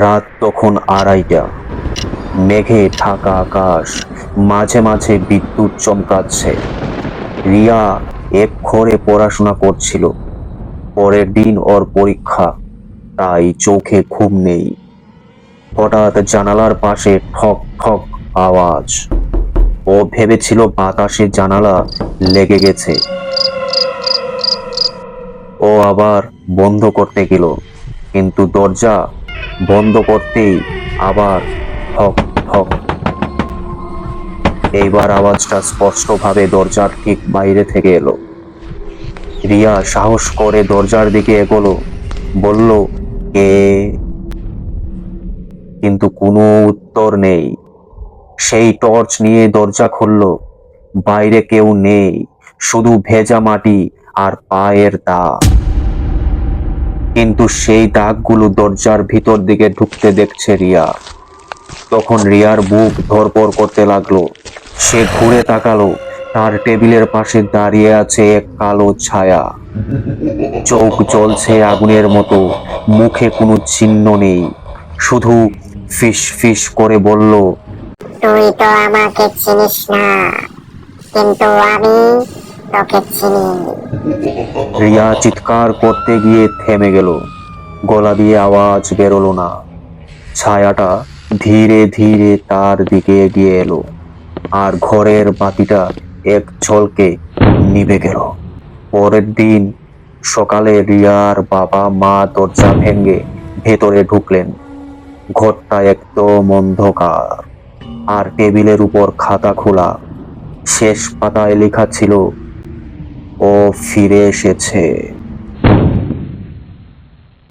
রাত তখন 2:30। মেঘে ঢাকা আকাশ, মাঝে মাঝে বিদ্যুৎ চমকাচ্ছে। রিয়া এক ঘরে পড়াশোনা করছিল। পরের দিন ওর পরীক্ষা, তাই চোখে ঘুম নেই। হঠাৎ জানালার পাশে ঠক ঠক আওয়াজ। ও ভেবেছিল বাতাসে জানালা লেগে গেছে। ও আবার বন্ধ করতে গেল, কিন্তু দরজা বন্ধ করতেই আবার ঠক ঠক। এইবার আওয়াজটা স্পষ্টভাবে দরজার ঠিক বাইরে থেকে এলো। রিয়া সাহস করে দরজার দিকে এগোলো, বলল, কে? কিন্তু কোনো উত্তর নেই। সেই টর্চ নিয়ে দরজা খুলল। বাইরে কেউ নেই, শুধু ভেজা মাটি আর পায়ের দাগ। কিন্তু সেই দাগগুলো দরজার ভিতর দিকে ঢুকতে দেখছে রিয়া। তখন রিয়ার বুক ধড়ফড় করতে লাগলো। সে ঘুরে তাকালো। তার টেবিলের পাশে দাঁড়িয়ে আছে এক কালো ছায়া। চোখ জ্বলছে আগুনের মতো, মুখে কোনো চিহ্ন নেই, শুধু ফিস ফিস করে বলল, তুই তো আমাকে চিনিস না, কিন্তু আমি তোকে চিনি। রিয়া চিৎকার করতে গিয়ে থেমে গেল। গলা দিয়ে আওয়াজ বেরোলো না। ছায়াটা ধীরে ধীরে তার দিকে এগিয়ে এলো, আর ঘরের বাতিটা এক ঝলকে নিভে গেল। পরের দিন সকালে রিয়ার বাবা মা দরজা ভেঙে ভেতরে ঢুকলেন। ঘরটা একদম অন্ধকার, আর টেবিলের উপর খাতা খোলা। শেষ পাতায় লেখা ছিল, ও ফিরে এসেছে।